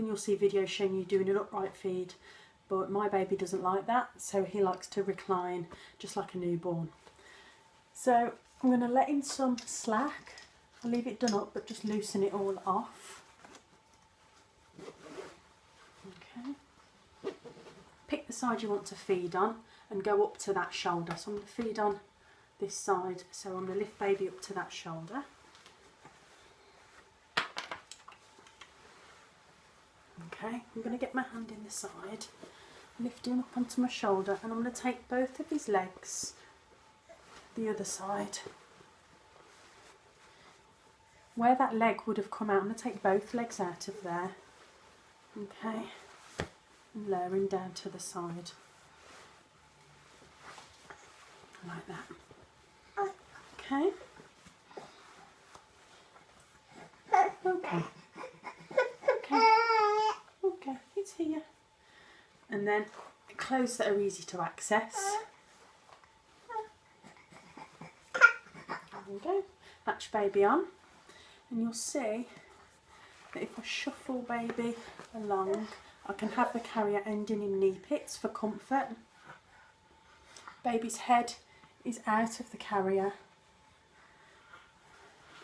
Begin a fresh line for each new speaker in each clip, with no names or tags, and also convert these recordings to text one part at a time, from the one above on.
often you'll see videos showing you doing an upright feed, but my baby doesn't like that, so he likes to recline just like a newborn. So I'm going to let in some slack. I'll leave it done up, but just loosen it all off. Okay. Pick the side you want to feed on and go up to that shoulder. So I'm going to feed on this side, so I'm going to lift baby up to that shoulder. Okay, I'm going to get my hand in the side, lift him up onto my shoulder, and I'm going to take both of his legs the other side. Where that leg would have come out, I'm going to take both legs out of there. Okay, and lower him down to the side. Like that. Okay. Okay. Okay, it's here. And then clothes that are easy to access. There we go. Latch baby on. And you'll see that if I shuffle baby along, I can have the carrier ending in knee pits for comfort. Baby's head is out of the carrier.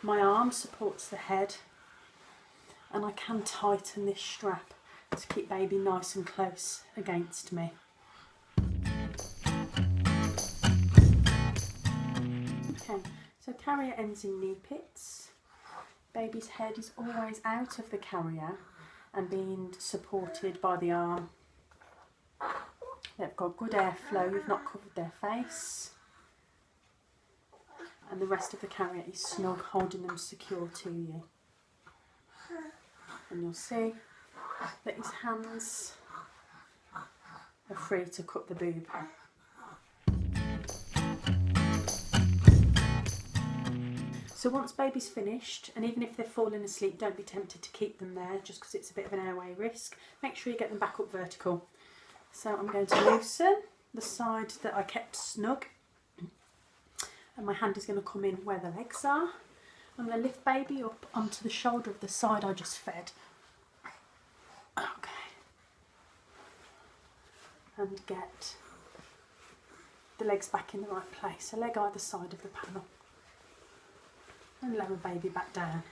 My arm supports the head, and I can tighten this strap to keep baby nice and close against me. Okay, so carrier ends in knee pits. Baby's head is always out of the carrier and being supported by the arm. They've got good airflow, you've not covered their face. And the rest of the carrier is snug, holding them secure to you. And you'll see that his hands are free to cut the boob. So once baby's finished, and even if they're falling asleep, don't be tempted to keep them there just because it's a bit of an airway risk. Make sure you get them back up vertical. So I'm going to loosen the side that I kept snug, and my hand is going to come in where the legs are. I'm going to lift baby up onto the shoulder of the side I just fed. Okay. And get the legs back in the right place. A leg either side of the panel. And lower baby back down.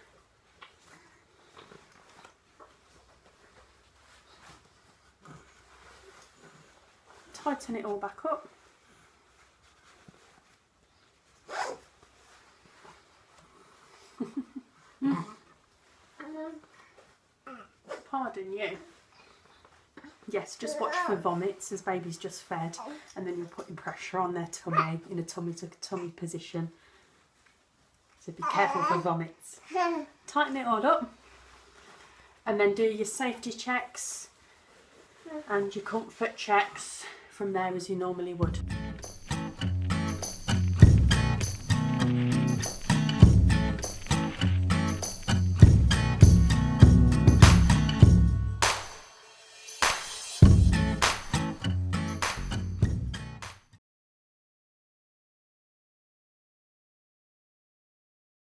Tighten it all back up. Pardon you. Yes, just watch for vomits as baby's just fed, and then you're putting pressure on their tummy in a tummy to tummy position. So be careful for vomits. Tighten it all up, and then do your safety checks and your comfort checks from there as you normally would.